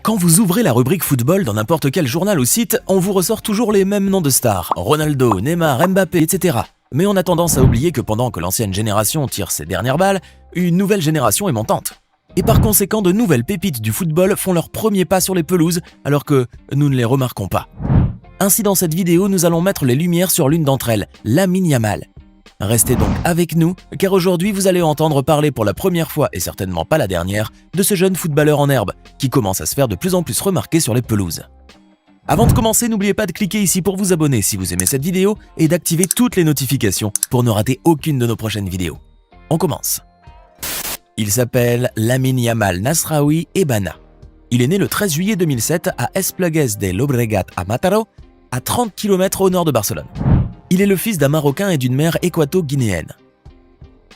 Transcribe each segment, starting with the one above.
Quand vous ouvrez la rubrique football dans n'importe quel journal ou site, on vous ressort toujours les mêmes noms de stars, Ronaldo, Neymar, Mbappé, etc. Mais on a tendance à oublier que pendant que l'ancienne génération tire ses dernières balles, une nouvelle génération est montante. Et par conséquent, de nouvelles pépites du football font leurs premiers pas sur les pelouses, alors que nous ne les remarquons pas. Ainsi, dans cette vidéo, nous allons mettre les lumières sur l'une d'entre elles, Lamine Yamal. Restez donc avec nous, car aujourd'hui vous allez entendre parler pour la première fois, et certainement pas la dernière, de ce jeune footballeur en herbe, qui commence à se faire de plus en plus remarquer sur les pelouses. Avant de commencer, n'oubliez pas de cliquer ici pour vous abonner si vous aimez cette vidéo, et d'activer toutes les notifications pour ne rater aucune de nos prochaines vidéos. On commence. Il s'appelle Lamine Yamal Nasraoui Ebana. Il est né le 13 juillet 2007 à Esplugues de Llobregat à Mataró, à 30 km au nord de Barcelone. Il est le fils d'un Marocain et d'une mère équato-guinéenne.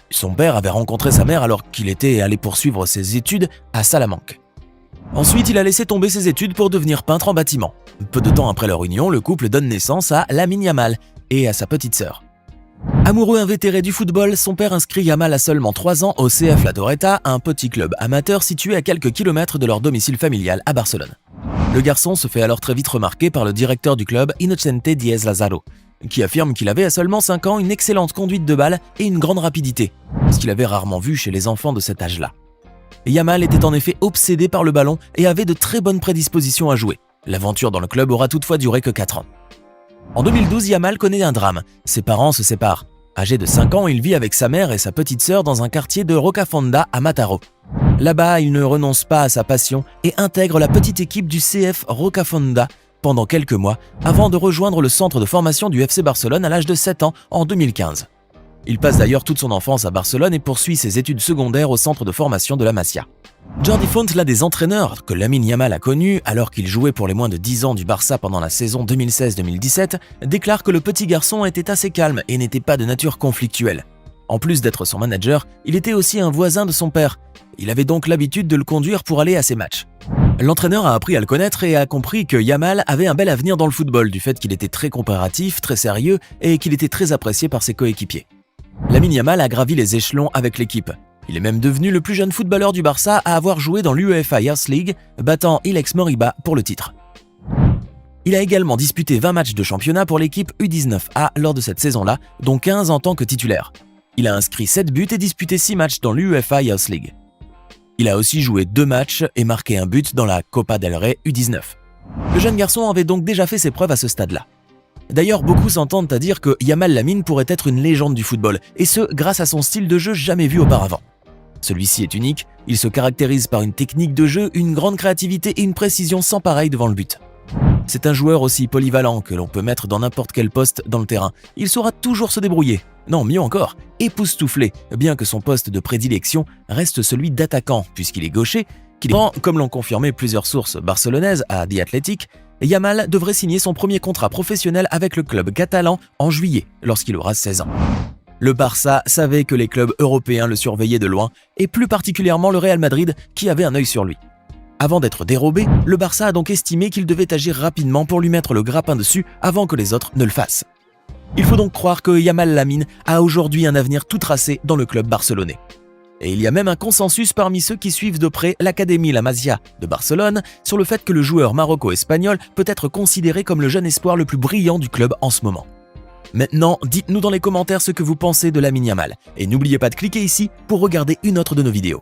Son père avait rencontré sa mère alors qu'il était allé poursuivre ses études à Salamanque. Ensuite, il a laissé tomber ses études pour devenir peintre en bâtiment. Peu de temps après leur union, le couple donne naissance à Lamine Yamal et à sa petite sœur. Amoureux invétéré du football, son père inscrit Yamal à seulement 3 ans au CF La Doreta, un petit club amateur situé à quelques kilomètres de leur domicile familial à Barcelone. Le garçon se fait alors très vite remarquer par le directeur du club, Inocente Díez Lázaro, qui affirme qu'il avait à seulement 5 ans une excellente conduite de balle et une grande rapidité, ce qu'il avait rarement vu chez les enfants de cet âge-là. Yamal était en effet obsédé par le ballon et avait de très bonnes prédispositions à jouer. L'aventure dans le club aura toutefois duré que 4 ans. En 2012, Yamal connaît un drame. Ses parents se séparent. Âgé de 5 ans, il vit avec sa mère et sa petite sœur dans un quartier de Rocafonda à Mataró. Là-bas, il ne renonce pas à sa passion et intègre la petite équipe du CF Rocafonda pendant quelques mois avant de rejoindre le centre de formation du FC Barcelone à l'âge de 7 ans en 2015. Il passe d'ailleurs toute son enfance à Barcelone et poursuit ses études secondaires au centre de formation de la Masia. Jordi Font, l'un des entraîneurs que Lamine Yamal a connu alors qu'il jouait pour les moins de 10 ans du Barça pendant la saison 2016-2017, déclare que le petit garçon était assez calme et n'était pas de nature conflictuelle. En plus d'être son manager, il était aussi un voisin de son père. Il avait donc l'habitude de le conduire pour aller à ses matchs. L'entraîneur a appris à le connaître et a compris que Yamal avait un bel avenir dans le football du fait qu'il était très coopératif, très sérieux et qu'il était très apprécié par ses coéquipiers. Lamine Yamal a gravi les échelons avec l'équipe. Il est même devenu le plus jeune footballeur du Barça à avoir joué dans l'UEFA Youth League, battant Ilex Moriba pour le titre. Il a également disputé 20 matchs de championnat pour l'équipe U19A lors de cette saison-là, dont 15 en tant que titulaire. Il a inscrit 7 buts et disputé 6 matchs dans l'UEFA Youth League. Il a aussi joué 2 matchs et marqué un but dans la Copa del Rey U19. Le jeune garçon avait donc déjà fait ses preuves à ce stade-là. D'ailleurs, beaucoup s'entendent à dire que Yamal Lamine pourrait être une légende du football, et ce, grâce à son style de jeu jamais vu auparavant. Celui-ci est unique, il se caractérise par une technique de jeu, une grande créativité et une précision sans pareil devant le but. C'est un joueur aussi polyvalent que l'on peut mettre dans n'importe quel poste dans le terrain. Il saura toujours se débrouiller. Non, mieux encore, époustoufler, bien que son poste de prédilection reste celui d'attaquant, puisqu'il est gaucher, comme l'ont confirmé plusieurs sources barcelonaises à The Athletic, Yamal devrait signer son premier contrat professionnel avec le club catalan en juillet, lorsqu'il aura 16 ans. Le Barça savait que les clubs européens le surveillaient de loin, et plus particulièrement le Real Madrid qui avait un œil sur lui. Avant d'être dérobé, le Barça a donc estimé qu'il devait agir rapidement pour lui mettre le grappin dessus avant que les autres ne le fassent. Il faut donc croire que Yamal Lamine a aujourd'hui un avenir tout tracé dans le club barcelonais. Et il y a même un consensus parmi ceux qui suivent de près l'Académie La Masia de Barcelone sur le fait que le joueur maroco-espagnol peut être considéré comme le jeune espoir le plus brillant du club en ce moment. Maintenant, dites-nous dans les commentaires ce que vous pensez de Lamine Yamal et n'oubliez pas de cliquer ici pour regarder une autre de nos vidéos.